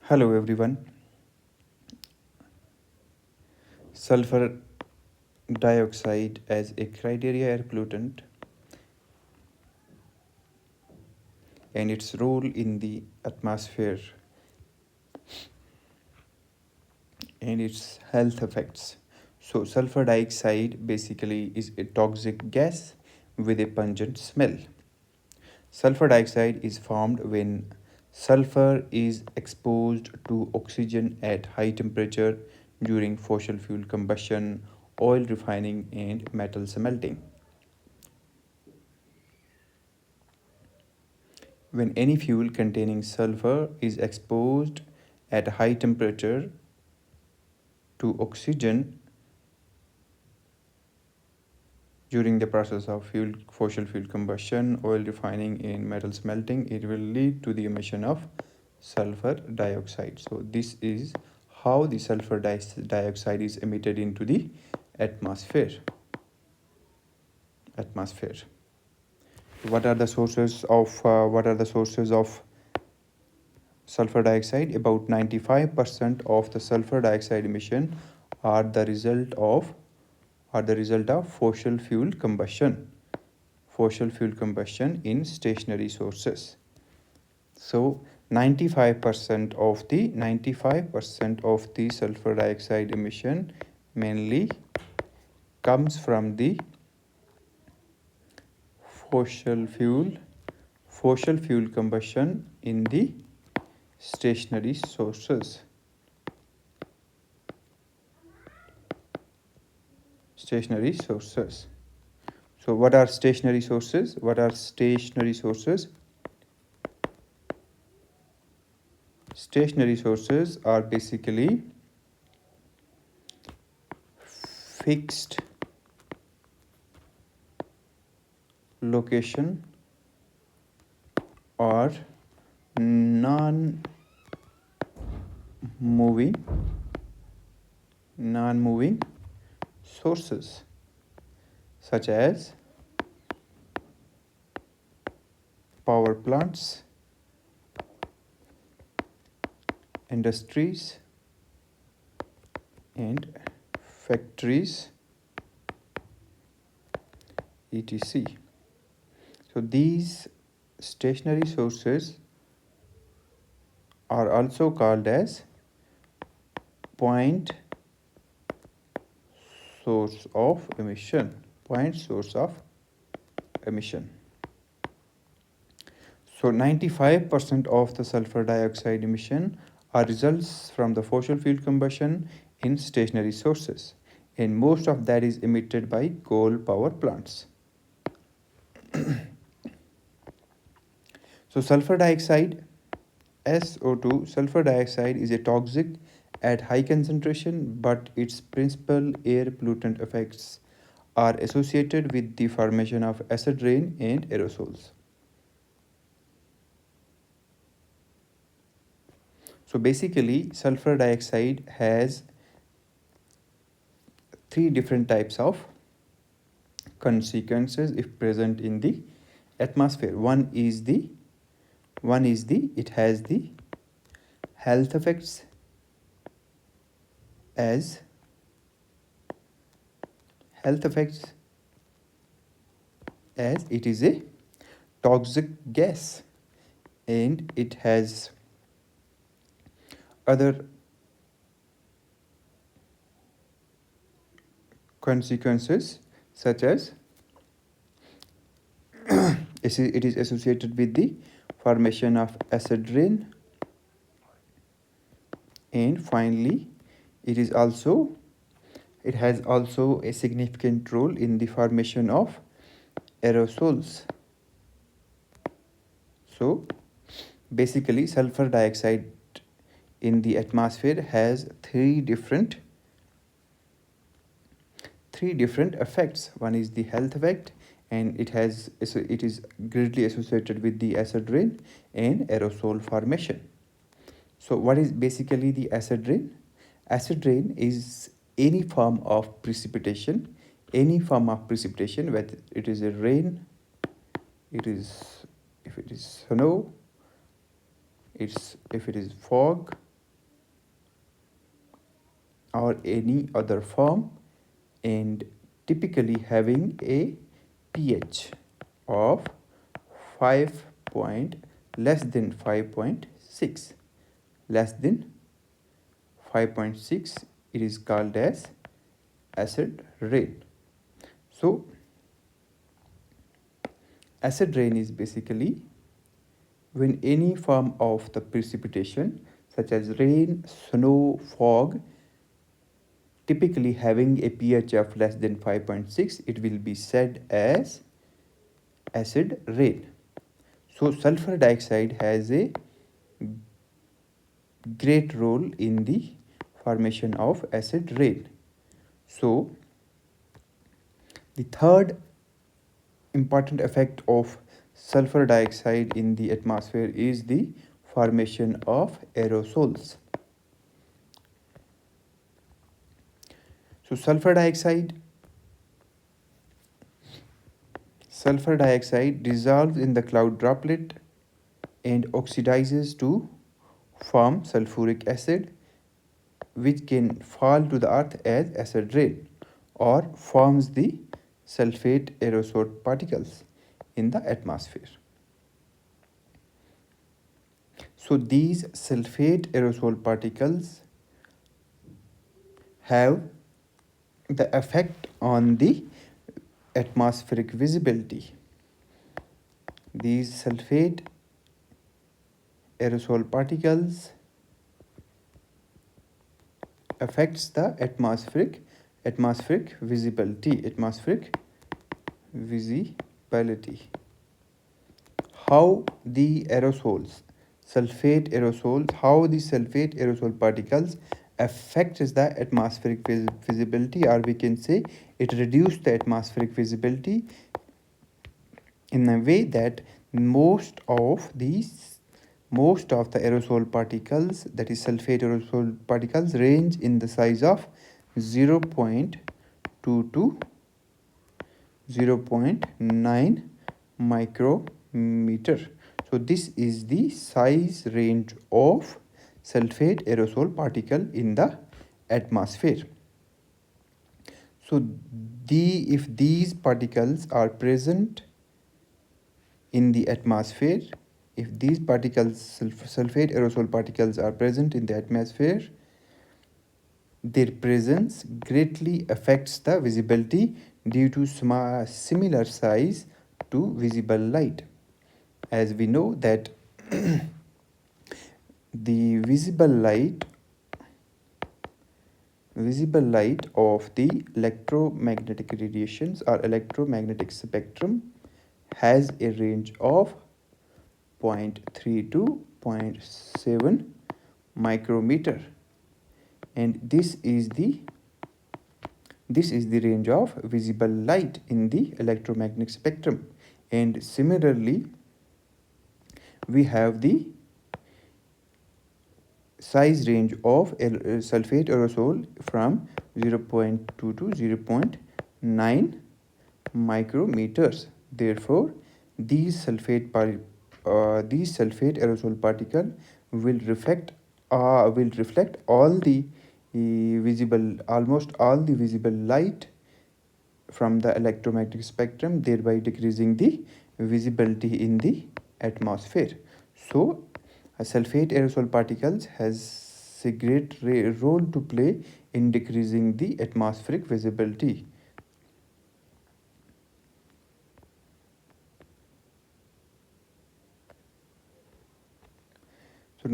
Hello everyone. Sulfur dioxide as a criteria air pollutant and its role in the atmosphere and its health effects. So sulfur dioxide basically is a toxic gas with a pungent smell. Sulfur dioxide is formed when sulfur is exposed to oxygen at high temperature during fossil fuel combustion, oil refining and metal smelting. When any fuel containing sulfur is exposed at a high temperature to oxygen during the process of fossil fuel combustion, oil refining, and metal smelting, it will lead to the emission of sulfur dioxide. So this is how the sulfur dioxide is emitted into the atmosphere. What are the sources of sulfur dioxide? About 95% of the sulfur dioxide emission are the result of fossil fuel combustion in stationary sources. So 95% of the sulfur dioxide emission mainly comes from the fossil fuel combustion in the stationary sources. So what are stationary sources? Stationary sources are basically fixed location or non-moving sources such as power plants, industries and factories, etc. So these stationary sources are also called as point source of emission. So 95% of the sulfur dioxide emission are results from the fossil fuel combustion in stationary sources, and most of that is emitted by coal power plants. So sulfur dioxide, SO2, sulfur dioxide is a toxic at high concentration, but its principal air pollutant effects are associated with the formation of acid rain and aerosols. So basically, sulfur dioxide has three different types of consequences if present in the atmosphere. One is it has the health effects as it is a toxic gas, and it has other consequences such as it is associated with the formation of acid rain, and finally it has also a significant role in the formation of aerosols. So basically, sulfur dioxide in the atmosphere has three different effects. One is the health effect, and it is greatly associated with the acid rain and aerosol formation. So what is basically the acid rain? Acid rain is any form of precipitation, whether it is a rain, if it is snow, if it is fog, or any other form, and typically having a pH of 5 point less than 5.6, less than 5.6, it is called as acid rain. So acid rain is basically when any form of the precipitation such as rain, snow, fog, typically having a pH of less than 5.6, it will be said as acid rain. So sulfur dioxide has a great role in the formation of acid rain. So the third important effect of sulfur dioxide in the atmosphere is the formation of aerosols. So sulfur dioxide dissolves in the cloud droplet and oxidizes to form sulfuric acid, which can fall to the earth as acid rain or forms the sulfate aerosol particles in the atmosphere. So these sulfate aerosol particles have the effect on the atmospheric visibility. These sulfate aerosol particles affects the atmospheric visibility. How the sulfate aerosol particles affects the atmospheric visibility, or we can say it reduces the atmospheric visibility in a way that most of the aerosol particles, that is sulfate aerosol particles, range in the size of 0.2 to 0.9 micrometer. So this is the size range of sulfate aerosol particle in the atmosphere. So if these particles are present in the atmosphere, if these sulfate aerosol particles are present in the atmosphere, their presence greatly affects the visibility due to similar size to visible light. As we know that the visible light of the electromagnetic radiations or electromagnetic spectrum has a range of 0.3 to 0.7 micrometer, and this is the range of visible light in the electromagnetic spectrum. And similarly, we have the size range of sulfate aerosol from 0.2 to 0.9 micrometers. Therefore, these sulfate aerosol particle will reflect almost all the visible light from the electromagnetic spectrum, thereby decreasing the visibility in the atmosphere. So sulfate aerosol particles has a great role to play in decreasing the atmospheric visibility. So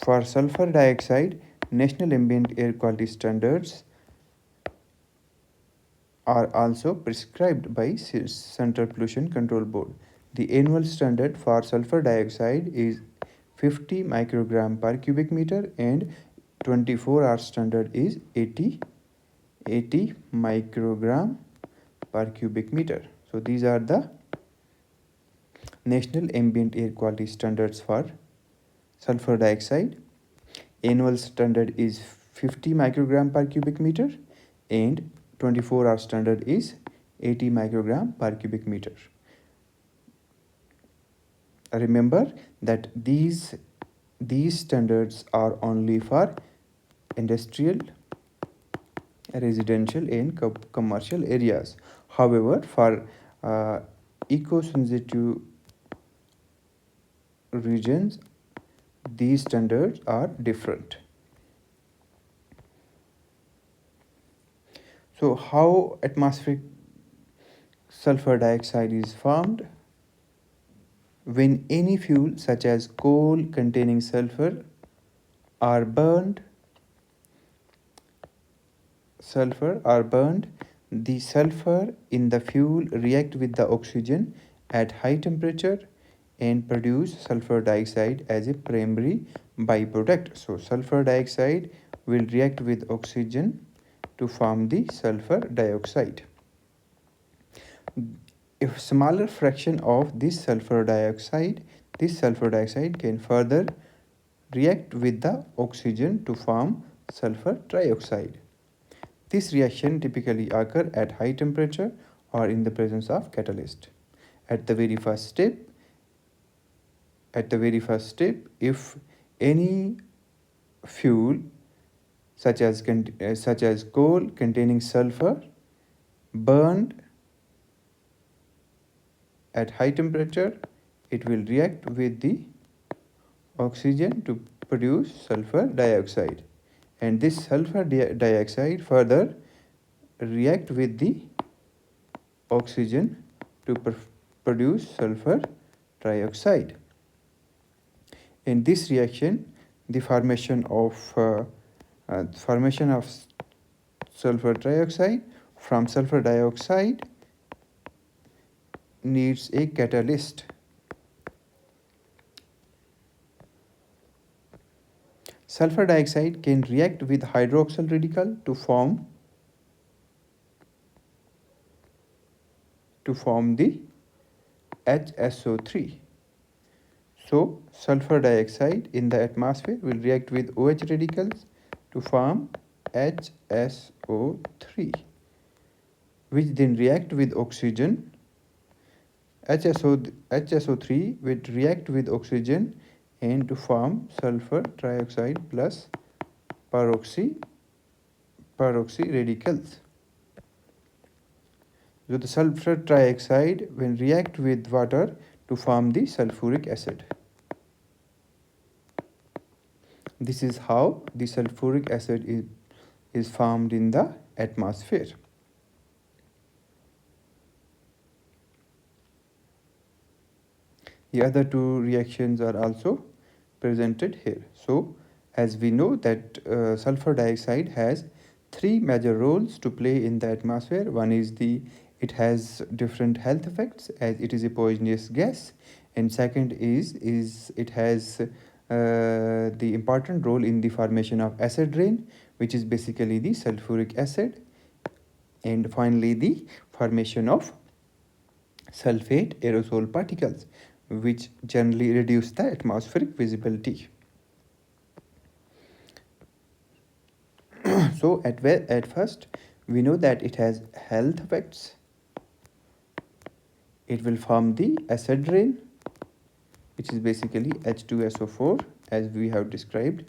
for sulfur dioxide, national ambient air quality standards are also prescribed by Central Pollution Control Board. The annual standard for sulfur dioxide is 50 microgram per cubic meter, and 24-hour standard is 80 microgram per cubic meter. So these are the national ambient air quality standards for sulfur dioxide. Annual standard is 50 microgram per cubic meter, and 24-hour standard is 80 microgram per cubic meter. Remember that these standards are only for industrial residential and commercial areas. However, for eco-sensitive regions, these standards are different. So how atmospheric sulfur dioxide is formed? When any fuel such as coal containing sulfur are burned, the sulfur in the fuel react with the oxygen at high temperature and produce sulfur dioxide as a primary byproduct. So sulfur dioxide will react with oxygen to form the sulfur dioxide. If smaller fraction of this sulfur dioxide can further react with the oxygen to form sulfur trioxide. This reaction typically occur at high temperature or in the presence of catalyst. At the very first step, if any fuel such as coal containing sulfur burned at high temperature, it will react with the oxygen to produce sulfur dioxide, and this sulfur dioxide further react with the oxygen to produce sulfur trioxide. In this reaction, the formation of sulfur trioxide from sulfur dioxide needs a catalyst. Sulfur dioxide can react with hydroxyl radical to form the HSO3. So sulfur dioxide in the atmosphere will react with OH radicals to form HSO3, which then react with oxygen. HSO3 will react with oxygen and to form sulfur trioxide plus peroxy radicals. So the sulfur trioxide will react with water to form the sulfuric acid. This is how the sulfuric acid is formed in the atmosphere. The other two reactions are also presented here. So as we know that sulfur dioxide has three major roles to play in the atmosphere. One is it has different health effects as it is a poisonous gas, and second is it has the important role in the formation of acid rain, which is basically the sulfuric acid, and finally the formation of sulfate aerosol particles, which generally reduce the atmospheric visibility. So at first we know that it has health effects. It will form the acid rain, which is basically H2SO4 as we have described.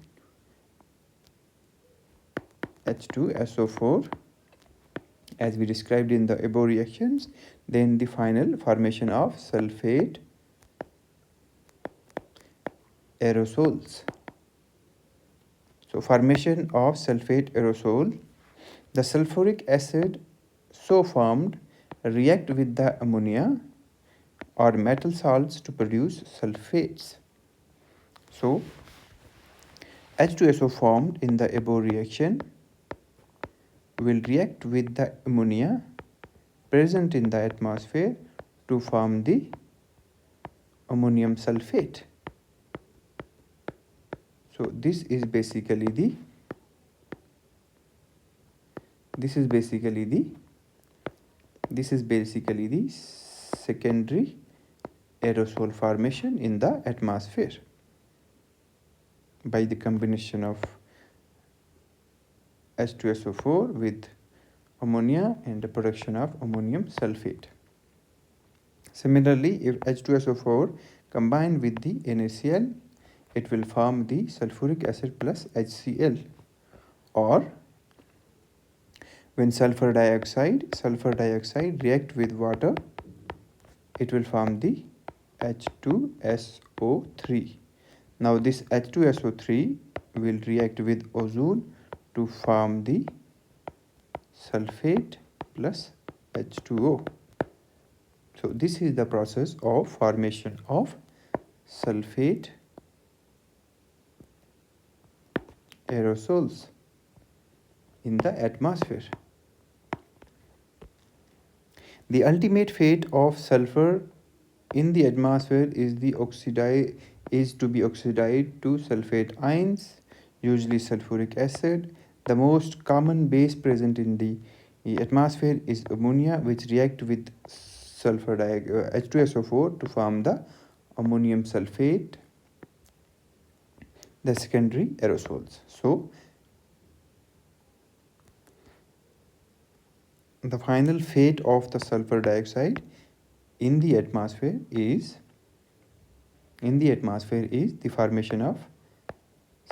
H2SO4 as we described in the above reactions. Then the final formation of sulfate aerosols. So formation of sulfate aerosol, the sulfuric acid so formed react with the ammonia or metal salts to produce sulfates. So H2SO formed in the above reaction will react with the ammonia present in the atmosphere to form the ammonium sulfate. So this is basically the secondary aerosol formation in the atmosphere by the combination of H2SO4 with ammonia and the production of ammonium sulfate. Similarly, if H2SO4 combined with the NaCl, it will form the sulfuric acid plus HCl, or When sulfur dioxide react with water, it will form the H2SO3. Now this H2SO3 will react with ozone to form the sulfate plus H2O. So this is the process of formation of sulfate aerosols in the atmosphere. The ultimate fate of sulfur in the atmosphere is to be oxidized to sulfate ions, usually sulfuric acid. The most common base present in the atmosphere is ammonia, which react with H2SO4 to form the ammonium sulfate, the secondary aerosols. So the final fate of the sulfur dioxide in the atmosphere is the formation of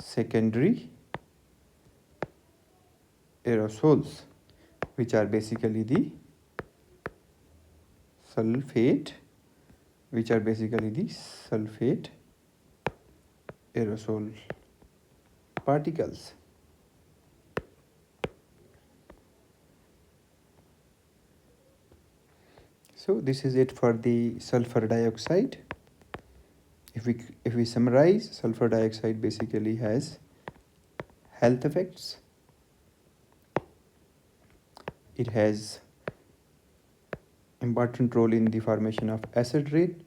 secondary aerosols, which are basically the sulfate aerosol particles. So this is it for the sulfur dioxide. If we summarize, sulfur dioxide basically has health effects. It has important role in the formation of acid rain,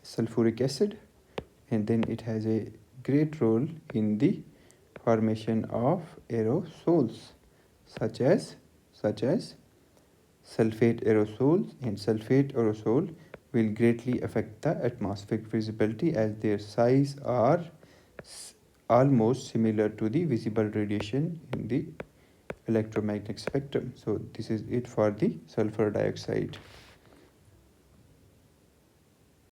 sulfuric acid, and then it has a great role in the formation of aerosols such as sulfate aerosols, and sulfate aerosol will greatly affect the atmospheric visibility as their size are almost similar to the visible radiation in the electromagnetic spectrum. So this is it for the sulfur dioxide.